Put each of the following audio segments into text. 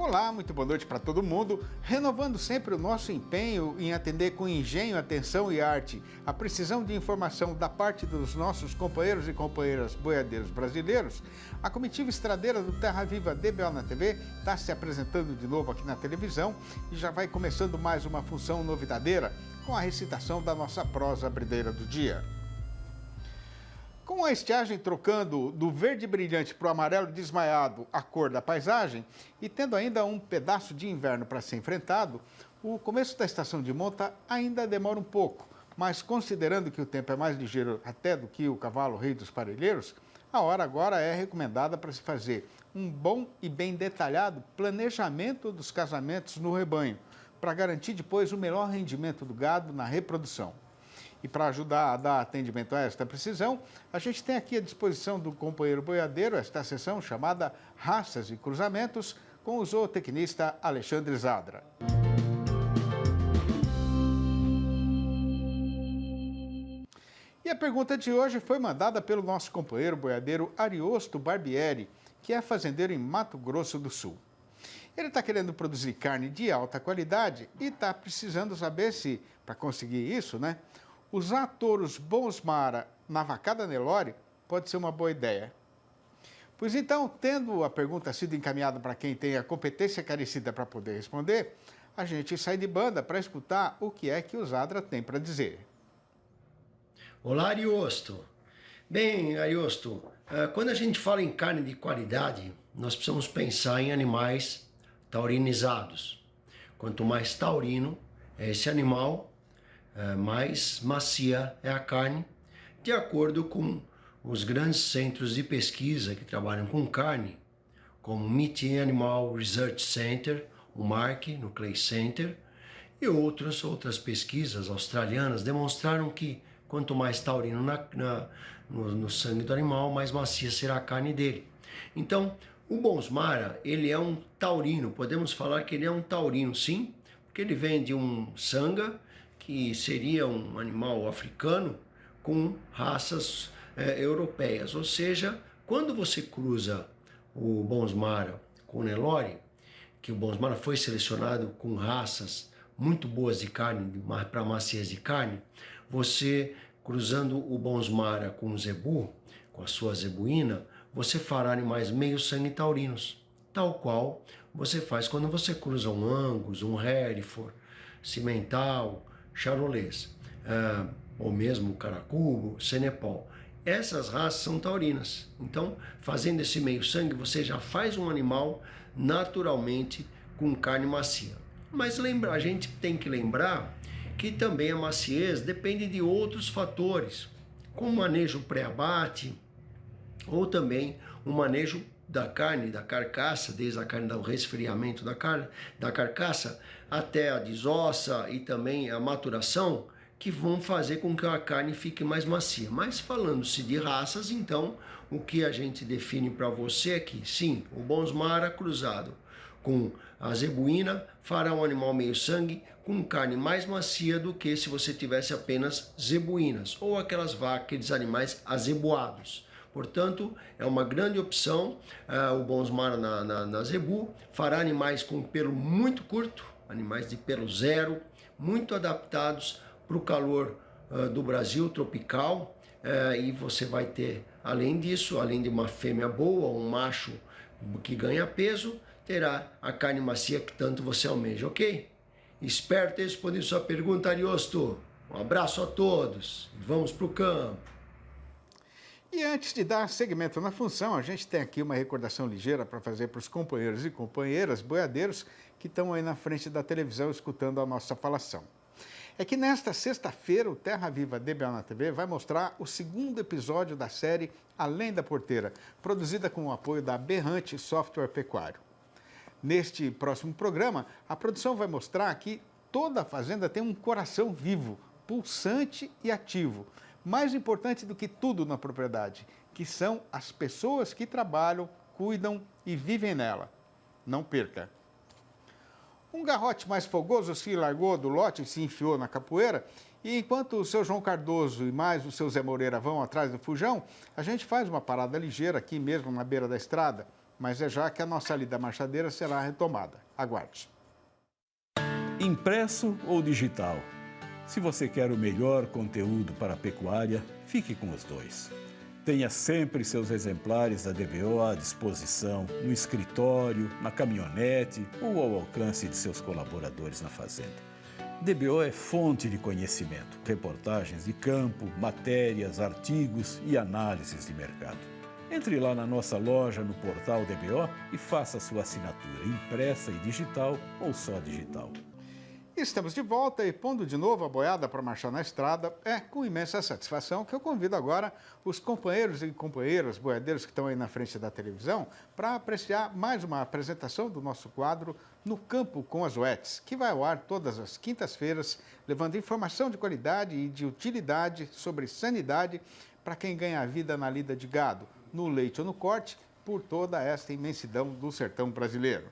Olá, muito boa noite para todo mundo. Renovando sempre o nosso empenho em atender com engenho, atenção e arte a precisão de informação da parte dos nossos companheiros e companheiras boiadeiros brasileiros, a comitiva estradeira do Terra Viva DBO na TV está se apresentando de novo aqui na televisão e já vai começando mais uma função novidadeira com a recitação da nossa prosa brideira do dia. Com a estiagem trocando do verde brilhante para o amarelo desmaiado, a cor da paisagem, e tendo ainda um pedaço de inverno para ser enfrentado, o começo da estação de monta ainda demora um pouco, mas considerando que o tempo é mais ligeiro até do que o cavalo rei dos parelheiros, a hora agora é recomendada para se fazer um bom e bem detalhado planejamento dos casamentos no rebanho, para garantir depois o melhor rendimento do gado na reprodução. E para ajudar a dar atendimento a esta precisão, a gente tem aqui à disposição do companheiro boiadeiro esta sessão chamada Raças e Cruzamentos, com o zootecnista Alexandre Zadra. E a pergunta de hoje foi mandada pelo nosso companheiro boiadeiro Ariosto Barbieri, que é fazendeiro em Mato Grosso do Sul. Ele está querendo produzir carne de alta qualidade e está precisando saber se, para conseguir isso, usar touros bons Mara na vacada Nelore pode ser uma boa ideia. Pois então, tendo a pergunta sido encaminhada para quem tem a competência carecida para poder responder, a gente sai de banda para escutar o que é que o Zadra tem para dizer. Olá, Ariosto. Bem, Ariosto, quando a gente fala em carne de qualidade, nós precisamos pensar em animais taurinizados. Quanto mais taurino é esse animal, mais macia é a carne, de acordo com os grandes centros de pesquisa que trabalham com carne, como o Meat Animal Research Center, o MARC, no Clay Center, e outras pesquisas australianas demonstraram que quanto mais taurino no sangue do animal, mais macia será a carne dele. Então, o Bonsmara, ele é um taurino, podemos falar que ele é um taurino, sim, porque ele vem de um sanga, que seria um animal africano com raças europeias. Ou seja, quando você cruza o Bonsmara com o Nelore, que o Bonsmara foi selecionado com raças muito boas de carne, para maciez de carne, você cruzando o Bonsmara com o Zebu, com a sua zebuína, você fará animais meio sangue taurinos, tal qual você faz quando você cruza um Angus, um Hereford, Cimental, Charolês, ou mesmo Caracubo, Senepol. Essas raças são taurinas. Então, fazendo esse meio sangue, você já faz um animal naturalmente com carne macia. Mas a gente tem que lembrar que também a maciez depende de outros fatores, como manejo pré-abate, ou também o manejo da carne, da carcaça, desde a carne do resfriamento da carcaça, até a desossa e também a maturação, que vão fazer com que a carne fique mais macia. Mas falando-se de raças, então, o que a gente define para você é que, sim, o Bonsmara cruzado com a zebuína fará um animal meio sangue com carne mais macia do que se você tivesse apenas zebuínas, ou aqueles animais azeboados. Portanto, é uma grande opção, o Bonsmara na zebu, fará animais com pelo muito curto, animais de pelo zero, muito adaptados para o calor do Brasil tropical, e você vai ter, além disso, além de uma fêmea boa, um macho que ganha peso, terá a carne macia que tanto você almeja, ok? Espero ter respondido sua pergunta, Ariosto. Um abraço a todos, vamos para o campo. E antes de dar seguimento na função, a gente tem aqui uma recordação ligeira para fazer para os companheiros e companheiras boiadeiros que estão aí na frente da televisão escutando a nossa falação. É que nesta sexta-feira o Terra Viva DBO na TV vai mostrar o segundo episódio da série Além da Porteira, produzida com o apoio da Berrante Software Pecuário. Neste próximo programa, a produção vai mostrar que toda a fazenda tem um coração vivo, pulsante e ativo. Mais importante do que tudo na propriedade, que são as pessoas que trabalham, cuidam e vivem nela. Não perca! Um garrote mais fogoso se largou do lote e se enfiou na capoeira, e enquanto o seu João Cardoso e mais o seu Zé Moreira vão atrás do fujão, a gente faz uma parada ligeira aqui mesmo na beira da estrada, mas é já que a nossa lida marchadeira será retomada. Aguarde. Impresso ou digital? Se você quer o melhor conteúdo para a pecuária, fique com os dois. Tenha sempre seus exemplares da DBO à disposição, no escritório, na caminhonete ou ao alcance de seus colaboradores na fazenda. DBO é fonte de conhecimento, reportagens de campo, matérias, artigos e análises de mercado. Entre lá na nossa loja no portal DBO e faça sua assinatura impressa e digital ou só digital. Estamos de volta e pondo de novo a boiada para marchar na estrada. É com imensa satisfação que eu convido agora os companheiros e companheiras boiadeiros que estão aí na frente da televisão para apreciar mais uma apresentação do nosso quadro No Campo com as UETs, que vai ao ar todas as quintas-feiras, levando informação de qualidade e de utilidade sobre sanidade para quem ganha a vida na lida de gado, no leite ou no corte, por toda esta imensidão do sertão brasileiro.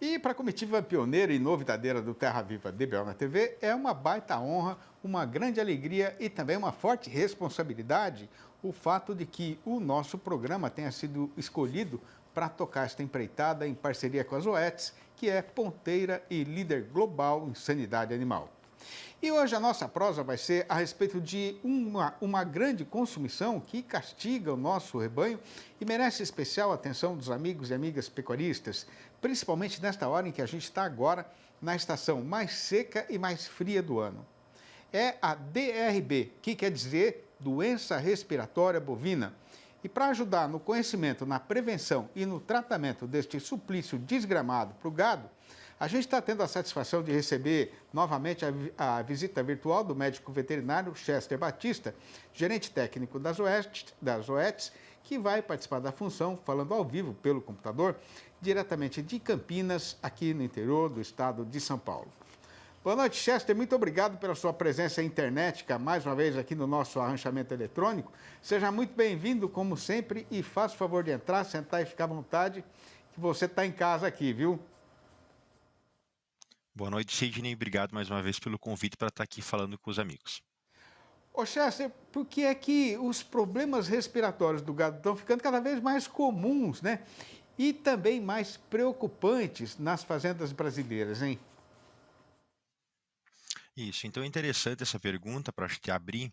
E para a comitiva pioneira e novidadeira do Terra Viva DBO na TV, é uma baita honra, uma grande alegria e também uma forte responsabilidade o fato de que o nosso programa tenha sido escolhido para tocar esta empreitada em parceria com as UETs, que é ponteira e líder global em sanidade animal. E hoje a nossa prosa vai ser a respeito de uma grande consumição que castiga o nosso rebanho e merece especial atenção dos amigos e amigas pecuaristas, principalmente nesta hora em que a gente está agora na estação mais seca e mais fria do ano. É a DRB, que quer dizer Doença Respiratória Bovina. E para ajudar no conhecimento, na prevenção e no tratamento deste suplício desgramado para o gado, a gente está tendo a satisfação de receber novamente a visita virtual do médico veterinário Chester Batista, gerente técnico das UETs, que vai participar da função, falando ao vivo pelo computador, diretamente de Campinas, aqui no interior do estado de São Paulo. Boa noite, Chester. Muito obrigado pela sua presença internética, mais uma vez aqui no nosso arranchamento eletrônico. Seja muito bem-vindo, como sempre, e faça o favor de entrar, sentar e ficar à vontade, que você está em casa aqui, viu? Boa noite, Sidney. Obrigado mais uma vez pelo convite para estar aqui falando com os amigos. Ô, Chester, por que é que os problemas respiratórios do gado estão ficando cada vez mais comuns, né? E também mais preocupantes nas fazendas brasileiras, hein? Isso, então é interessante essa pergunta para a gente abrir,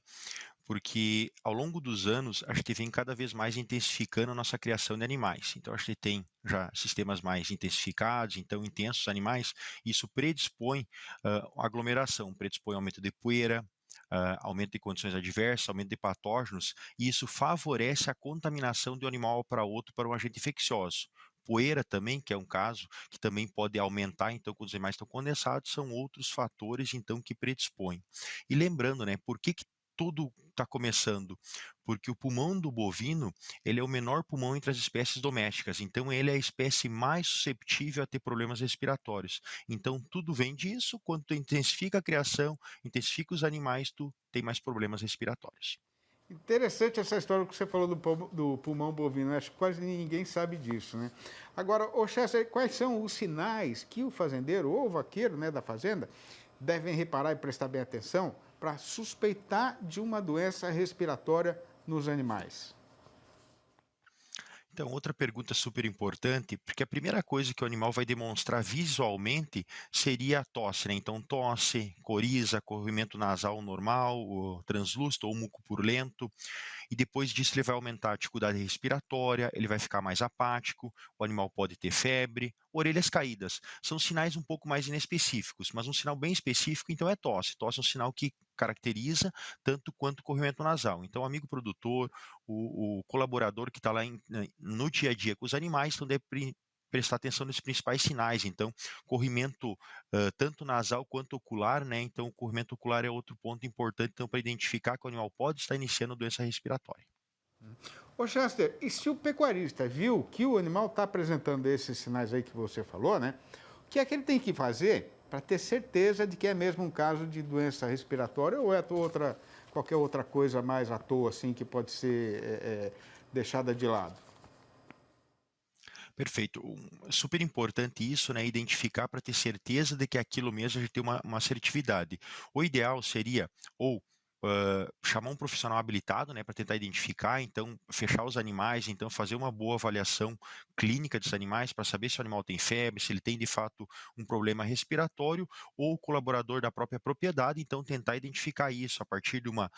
porque ao longo dos anos a gente vem cada vez mais intensificando a nossa criação de animais. Então a gente tem já sistemas mais intensificados, então intensos animais, isso predispõe aglomeração, predispõe aumento de poeira, aumento de condições adversas, aumento de patógenos, e isso favorece a contaminação de um animal para outro para um agente infeccioso. Poeira também, que é um caso que também pode aumentar, então, quando os animais estão condensados, são outros fatores, então, que predispõem. E lembrando, né, por que tudo está começando? Porque o pulmão do bovino, ele é o menor pulmão entre as espécies domésticas, então ele é a espécie mais susceptível a ter problemas respiratórios. Então, tudo vem disso, quando tu intensifica a criação, intensifica os animais, tu tem mais problemas respiratórios. Interessante essa história que você falou do pulmão bovino. Acho que quase ninguém sabe disso, né? Agora, ô Chester, quais são os sinais que o fazendeiro ou o vaqueiro, né, da fazenda devem reparar e prestar bem atenção para suspeitar de uma doença respiratória nos animais? Então, outra pergunta super importante, porque a primeira coisa que o animal vai demonstrar visualmente seria a tosse, né? Então, tosse, coriza, corrimento nasal normal, ou translúcido ou muco purulento, e depois disso ele vai aumentar a dificuldade respiratória, ele vai ficar mais apático, o animal pode ter febre, orelhas caídas. São sinais um pouco mais inespecíficos, mas um sinal bem específico, então, é tosse. Tosse é um sinal que caracteriza tanto quanto o corrimento nasal. Então, o amigo produtor, o colaborador que está lá no dia a dia com os animais, então deve prestar atenção nesses principais sinais. Então, corrimento tanto nasal quanto ocular, né? Então, o corrimento ocular é outro ponto importante então, para identificar que o animal pode estar iniciando doença respiratória. Ô Chester, e se o pecuarista viu que o animal está apresentando esses sinais aí que você falou, né? O que é que ele tem que fazer para ter certeza de que é mesmo um caso de doença respiratória ou é qualquer outra coisa mais à toa, assim, que pode ser deixada de lado? Perfeito. Super importante isso, né? Identificar para ter certeza de que aquilo mesmo a gente tem uma assertividade. O ideal seria ou chamar um profissional habilitado, né, para tentar identificar, então fechar os animais, então fazer uma boa avaliação clínica desses animais para saber se o animal tem febre, se ele tem de fato um problema respiratório, ou o colaborador da própria propriedade, então tentar identificar isso a partir de uma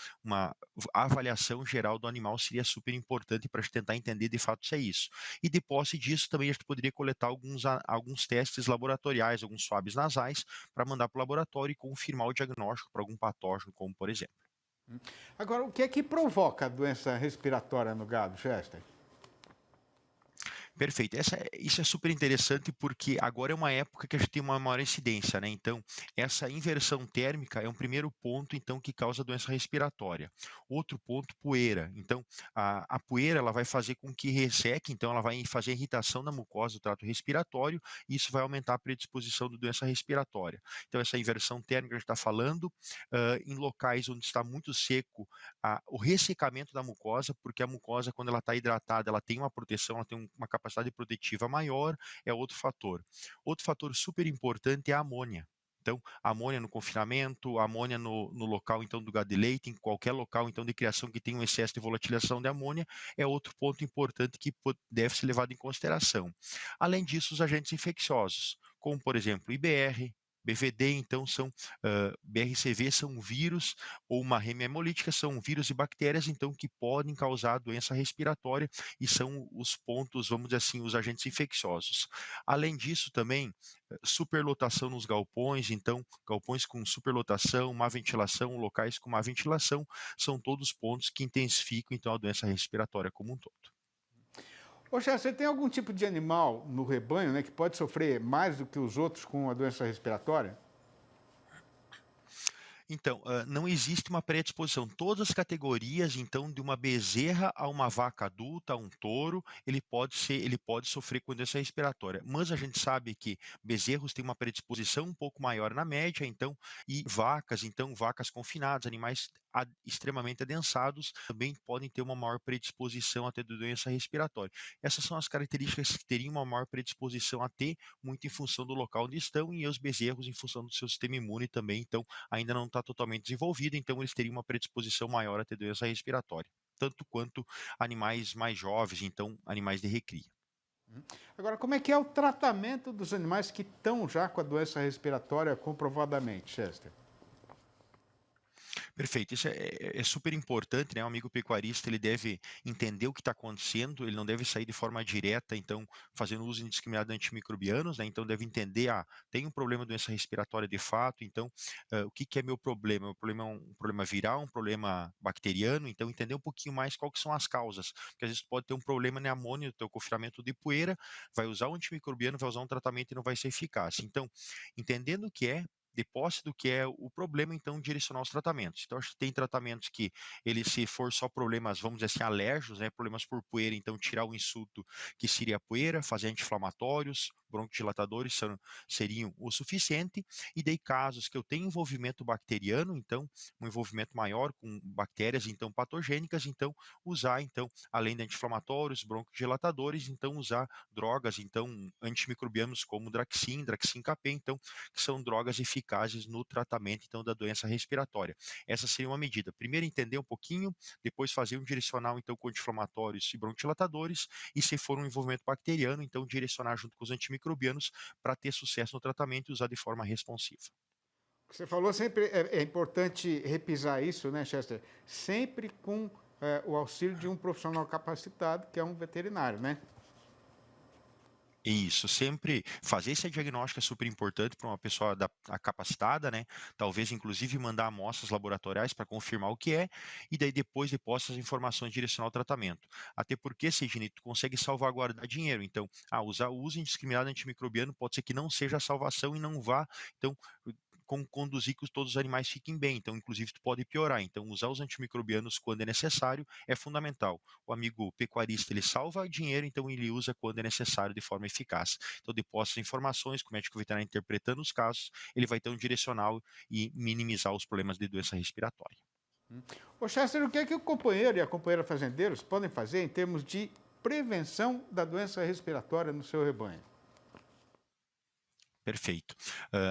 avaliação geral do animal seria super importante para tentar entender de fato se é isso. E de posse disso, também a gente poderia coletar alguns testes laboratoriais, alguns swabs nasais, para mandar para o laboratório e confirmar o diagnóstico para algum patógeno, como por exemplo. Agora, o que é que provoca a doença respiratória no gado, Chester? Perfeito. Isso é super interessante porque agora é uma época que a gente tem uma maior incidência, né? Então, essa inversão térmica é um primeiro ponto, então, que causa doença respiratória. Outro ponto, poeira. Então, a poeira ela vai fazer com que resseque, então ela vai fazer irritação na mucosa do trato respiratório e isso vai aumentar a predisposição da doença respiratória. Então, essa inversão térmica a gente está falando em locais onde está muito seco, o ressecamento da mucosa, porque a mucosa, quando ela está hidratada, ela tem uma proteção, ela tem uma capacidade protetiva maior, é outro fator. Outro fator super importante é a amônia. Então, amônia no confinamento, amônia no local então do gado de leite, em qualquer local então de criação que tenha um excesso de volatilização de amônia, é outro ponto importante que deve ser levado em consideração. Além disso, os agentes infecciosos, como por exemplo IBR, BVD, então são BRCV são vírus ou uma hemolítica são vírus e bactérias então que podem causar doença respiratória e são os pontos, vamos dizer assim, os agentes infecciosos. Além disso também superlotação nos galpões, então galpões com superlotação, má ventilação, locais com má ventilação, são todos pontos que intensificam então a doença respiratória como um todo. Ô, Chester, tem algum tipo de animal no rebanho, né, que pode sofrer mais do que os outros com a doença respiratória? Então, não existe uma predisposição. Todas as categorias, então, de uma bezerra a uma vaca adulta, a um touro, ele pode sofrer com doença respiratória. Mas a gente sabe que bezerros têm uma predisposição um pouco maior na média, então, e vacas, então, vacas confinadas, animais extremamente adensados, também podem ter uma maior predisposição a ter doença respiratória. Essas são as características que teriam uma maior predisposição a ter, muito em função do local onde estão, e os bezerros em função do seu sistema imune também, então, ainda não está totalmente desenvolvida, então eles teriam uma predisposição maior a ter doença respiratória, tanto quanto animais mais jovens, então animais de recria. Agora, como é que é o tratamento dos animais que estão já com a doença respiratória comprovadamente, Chester? Perfeito, isso é super importante, né? O amigo pecuarista ele deve entender o que está acontecendo, ele não deve sair de forma direta, então fazendo uso indiscriminado de antimicrobianos, né? Então deve entender, tem um problema de doença respiratória de fato, então o que que é meu problema? Meu problema é um problema viral, um problema bacteriano, então entender um pouquinho mais quais que são as causas, porque às vezes pode ter um problema na amônia, teu confinamento de poeira, vai usar o antimicrobiano, vai usar um tratamento e não vai ser eficaz. Então, entendendo o que é, de posse do que é o problema, então direcionar os tratamentos. Então, acho que tem tratamentos que ele, se for só problemas, vamos dizer assim, alérgicos, né, problemas por poeira, então tirar o insulto que seria a poeira, fazer anti-inflamatórios, broncodilatadores seriam o suficiente, e daí casos que eu tenho envolvimento bacteriano, então um envolvimento maior com bactérias então patogênicas, então usar então além de anti-inflamatórios, broncodilatadores, então usar drogas então antimicrobianos como Draxin, Draxin-Capê, então que são drogas eficazes no tratamento então da doença respiratória. Essa seria uma medida. Primeiro entender um pouquinho, depois fazer um direcional então com anti-inflamatórios e broncodilatadores, e se for um envolvimento bacteriano, então direcionar junto com os antimicrobianos para ter sucesso no tratamento e usar de forma responsiva. Você falou sempre, é importante repisar isso, né, Chester? Sempre com o auxílio de um profissional capacitado, que é um veterinário, né? Isso, sempre fazer esse diagnóstico é super importante para uma pessoa capacitada, né? Talvez inclusive mandar amostras laboratoriais para confirmar o que é, e daí depois de posse as informações direcionar o tratamento. Até porque, Segini, tu consegue salvaguardar dinheiro. Então, usar o uso indiscriminado de antimicrobiano pode ser que não seja a salvação e não vá, então, conduzir que todos os animais fiquem bem. Então, inclusive, tu pode piorar. Então, usar os antimicrobianos quando é necessário é fundamental. O amigo pecuarista, ele salva dinheiro, então ele usa quando é necessário de forma eficaz. Então, depois dessas informações, com o médico veterinário interpretando os casos, ele vai ter um direcional e minimizar os problemas de doença respiratória. Ô, Chester, o que é que o companheiro e a companheira fazendeiros podem fazer em termos de prevenção da doença respiratória no seu rebanho? Perfeito.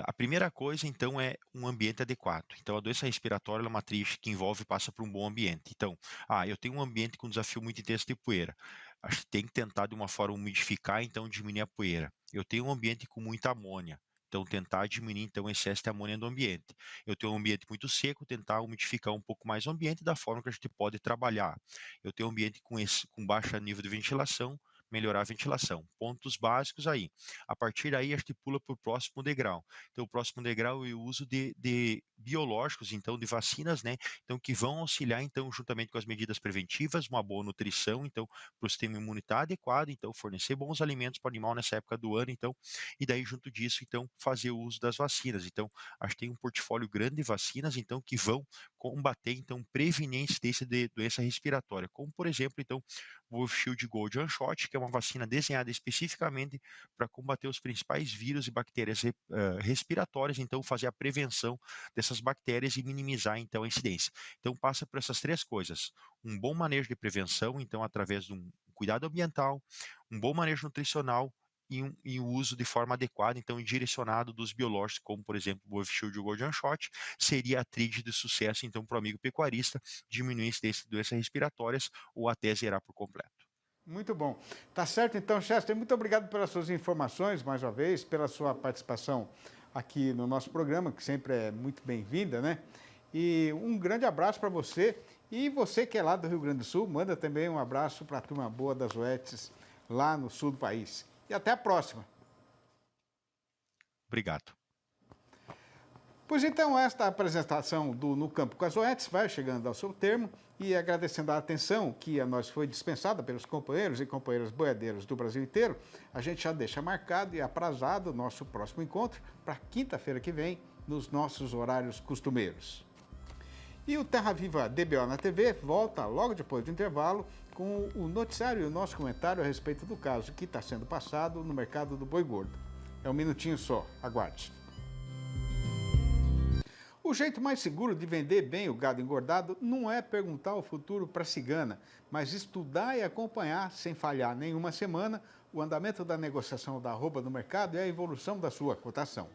A primeira coisa, então, é um ambiente adequado. Então, a doença respiratória ela é uma matriz que envolve e passa por um bom ambiente. Então, eu tenho um ambiente com um desafio muito intenso de poeira. Acho que tem que tentar, de uma forma, umidificar, então, diminuir a poeira. Eu tenho um ambiente com muita amônia. Então, tentar diminuir, então, o excesso de amônia do ambiente. Eu tenho um ambiente muito seco, tentar umidificar um pouco mais o ambiente da forma que a gente pode trabalhar. Eu tenho um ambiente com baixo nível de ventilação, melhorar a ventilação. Pontos básicos aí. A partir daí, a gente pula para o próximo degrau. Então, o próximo degrau é o uso de biológicos, então, de vacinas, né? Então, que vão auxiliar, então, juntamente com as medidas preventivas, uma boa nutrição, então, para o sistema imunitário adequado, então, fornecer bons alimentos para o animal nessa época do ano, então, e daí, junto disso, então, fazer o uso das vacinas. Então, acho que tem um portfólio grande de vacinas, então, que vão combater, então, prevenir a incidência de doença respiratória, como, por exemplo, então, o Wolf Shield Gold One Shot, que é uma vacina desenhada especificamente para combater os principais vírus e bactérias respiratórias, então fazer a prevenção dessas bactérias e minimizar então a incidência. Então passa por essas três coisas: um bom manejo de prevenção, então através de um cuidado ambiental, um bom manejo nutricional e o uso de forma adequada, então direcionado dos biológicos, como por exemplo o Wolf Shield Gold One Shot, seria a tríade de sucesso então para o amigo pecuarista, diminuir a incidência de doenças respiratórias ou até zerar por completo. Muito bom. Tá certo, então, Chester, muito obrigado pelas suas informações, mais uma vez, pela sua participação aqui no nosso programa, que sempre é muito bem-vinda, né? E um grande abraço para você. E você que é lá do Rio Grande do Sul, manda também um abraço para a turma boa das UETs lá no sul do país. E até a próxima. Obrigado. Pois então, esta apresentação do No Campo com as OETs vai chegando ao seu termo e agradecendo a atenção que a nós foi dispensada pelos companheiros e companheiras boiadeiros do Brasil inteiro, a gente já deixa marcado e aprazado o nosso próximo encontro para quinta-feira que vem, nos nossos horários costumeiros. E o Terra Viva DBO na TV volta logo depois do intervalo com o noticiário e o nosso comentário a respeito do caso que está sendo passado no mercado do boi gordo. É um minutinho só, aguarde. O jeito mais seguro de vender bem o gado engordado não é perguntar o futuro para a cigana, mas estudar e acompanhar, sem falhar nenhuma semana, o andamento da negociação da arroba no mercado e a evolução da sua cotação.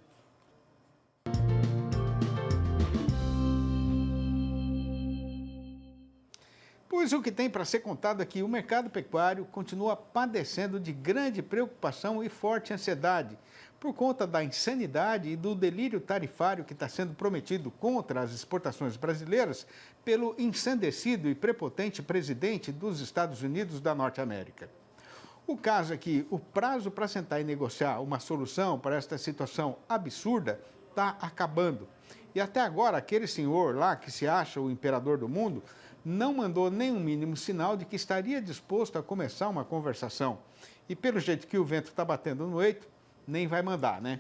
Pois o que tem para ser contado é que o mercado pecuário continua padecendo de grande preocupação e forte ansiedade por conta da insanidade e do delírio tarifário que está sendo prometido contra as exportações brasileiras pelo ensandecido e prepotente presidente dos Estados Unidos da Norte América. O caso é que o prazo para sentar e negociar uma solução para esta situação absurda está acabando. E até agora, aquele senhor lá que se acha o imperador do mundo não mandou nenhum mínimo sinal de que estaria disposto a começar uma conversação. E pelo jeito que o vento está batendo no eito, nem vai mandar, né?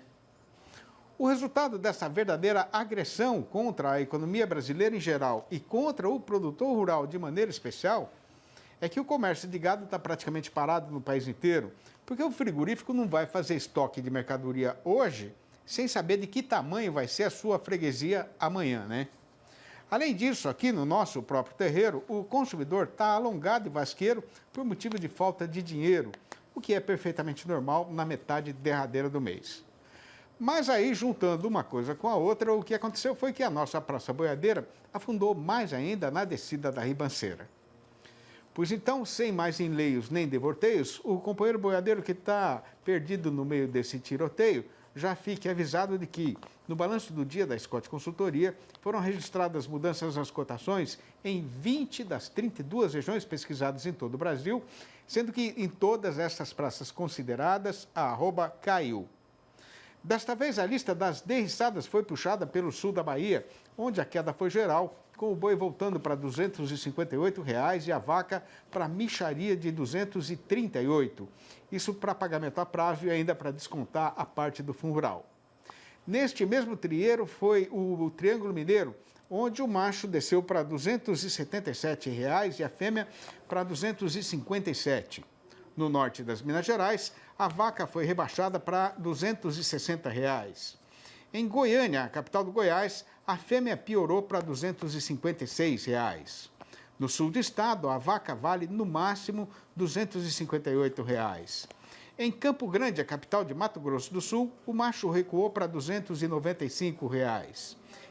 O resultado dessa verdadeira agressão contra a economia brasileira em geral e contra o produtor rural de maneira especial é que o comércio de gado está praticamente parado no país inteiro, porque o frigorífico não vai fazer estoque de mercadoria hoje sem saber de que tamanho vai ser a sua freguesia amanhã, né? Além disso, aqui no nosso próprio terreiro, o consumidor está alongado e vasqueiro por motivo de falta de dinheiro, o que é perfeitamente normal na metade derradeira do mês. Mas aí, juntando uma coisa com a outra, o que aconteceu foi que a nossa praça boiadeira afundou mais ainda na descida da ribanceira. Pois então, sem mais enleios nem devorteios, o companheiro boiadeiro que está perdido no meio desse tiroteio já fique avisado de que, no balanço do dia da Scott Consultoria, foram registradas mudanças nas cotações em 20 das 32 regiões pesquisadas em todo o Brasil, sendo que em todas essas praças consideradas, a arroba caiu. Desta vez, a lista das derriçadas foi puxada pelo sul da Bahia, onde a queda foi geral, com o boi voltando para R$ 258 e a vaca para mixaria de R$ 238. Isso para pagamento a prazo e ainda para descontar a parte do fundo rural. Neste mesmo trieiro foi o Triângulo Mineiro, onde o macho desceu para R$ 277 e a fêmea para R$ 257. No norte das Minas Gerais, a vaca foi rebaixada para R$ 260. Em Goiânia, a capital do Goiás, a fêmea piorou para R$ 256. No sul do estado, a vaca vale no máximo R$ 258. Em Campo Grande, a capital de Mato Grosso do Sul, o macho recuou para R$ 295.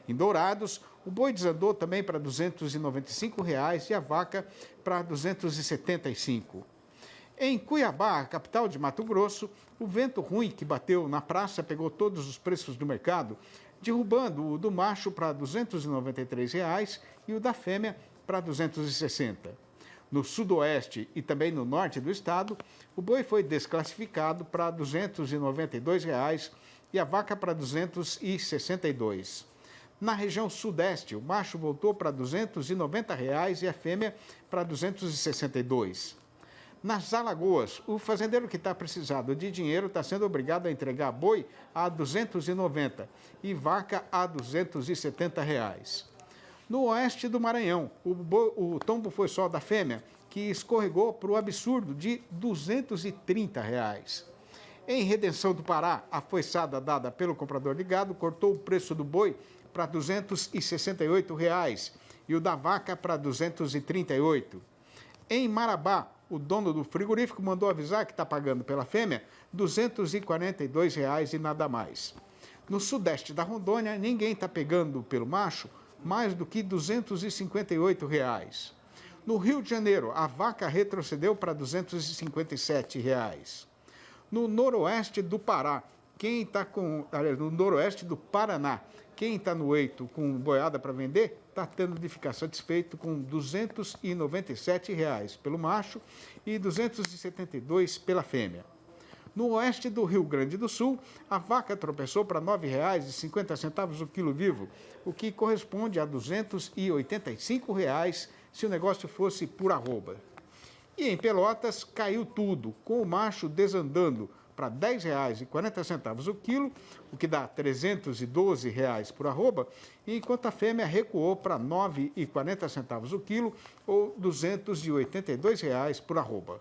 Em Dourados, o boi desandou também para R$ 295 e a vaca para R$ 275. Em Cuiabá, a capital de Mato Grosso, o vento ruim que bateu na praça pegou todos os preços do mercado, derrubando o do macho para R$ 293 e o da fêmea para R$ 260. No sudoeste e também no norte do estado, o boi foi desclassificado para R$ 292 e a vaca para R$ 262. Na região sudeste, o macho voltou para R$ 290 e a fêmea para R$ 262. Nas Alagoas, o fazendeiro que está precisado de dinheiro está sendo obrigado a entregar boi a R$ 290 e vaca a R$ 270. No oeste do Maranhão, o tombo foi só da fêmea, que escorregou para o absurdo de R$ 230. Em Redenção do Pará, a foiçada dada pelo comprador de gado cortou o preço do boi para R$ 268 e o da vaca para R$ 238. Em Marabá, o dono do frigorífico mandou avisar que está pagando pela fêmea R$ 242 e nada mais. No sudeste da Rondônia, ninguém está pegando pelo macho mais do que R$ 258. No Rio de Janeiro, a vaca retrocedeu para R$ 257. No noroeste do Pará, no noroeste do Paraná, quem está no eito com boiada para vender está tendo de ficar satisfeito com R$ 297 pelo macho e R$ 272 pela fêmea. No oeste do Rio Grande do Sul, a vaca tropeçou para R$ 9,50 o quilo vivo, o que corresponde a R$ 285 se o negócio fosse por arroba. E em Pelotas caiu tudo, com o macho desandando para R$ 10,40 o quilo, o que dá R$ 312 por arroba, enquanto a fêmea recuou para R$ 9,40 o quilo, ou R$ 282 por arroba.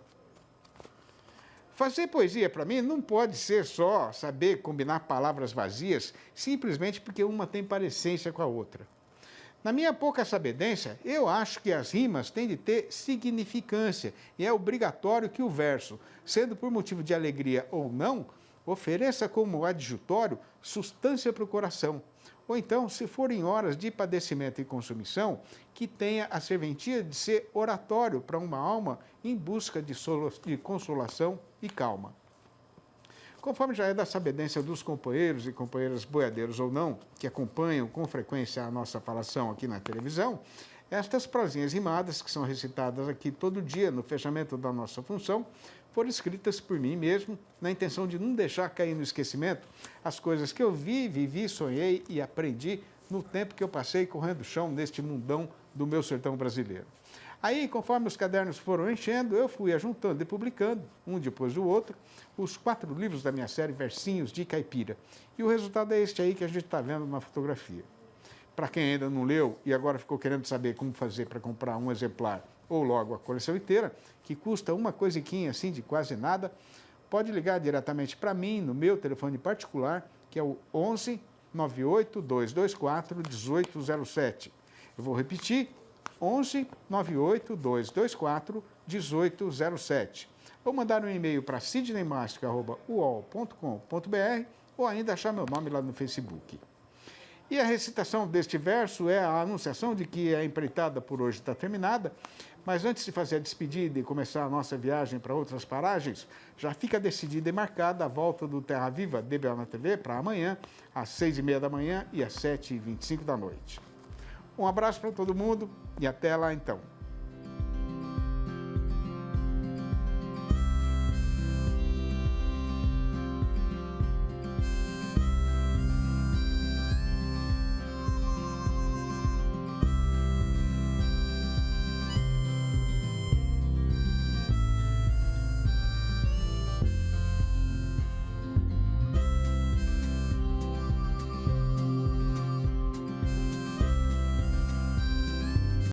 Fazer poesia, para mim, não pode ser só saber combinar palavras vazias, simplesmente porque uma tem parecência com a outra. Na minha pouca sabedência, eu acho que as rimas têm de ter significância e é obrigatório que o verso, sendo por motivo de alegria ou não, ofereça como adjutório substância para o coração. Ou então, se for em horas de padecimento e consumição, que tenha a serventia de ser oratório para uma alma em busca de consolação e calma. Conforme já é da sabedência dos companheiros e companheiras boiadeiros ou não, que acompanham com frequência a nossa falação aqui na televisão, estas prosinhas rimadas, que são recitadas aqui todo dia no fechamento da nossa função, foram escritas por mim mesmo, na intenção de não deixar cair no esquecimento as coisas que eu vi, vivi, sonhei e aprendi no tempo que eu passei correndo chão neste mundão do meu sertão brasileiro. Aí, conforme os cadernos foram enchendo, eu fui ajuntando e publicando, um depois do outro, os 4 livros da minha série Versinhos de Caipira. E o resultado é este aí que a gente está vendo na fotografia. Para quem ainda não leu e agora ficou querendo saber como fazer para comprar um exemplar ou logo a coleção inteira, que custa uma coisiquinha assim de quase nada, pode ligar diretamente para mim no meu telefone particular, que é o 11 98 224 1807. Eu vou repetir, 11 98 224 1807. Ou mandar um e-mail para sidneymastic@uol.com.br ou ainda achar meu nome lá no Facebook. E a recitação deste verso é a anunciação de que a empreitada por hoje está terminada, mas antes de fazer a despedida e começar a nossa viagem para outras paragens, já fica decidida e marcada a volta do Terra Viva DBO na TV para amanhã, às 6h30 da manhã e às 7h25 da noite. Um abraço para todo mundo e até lá então.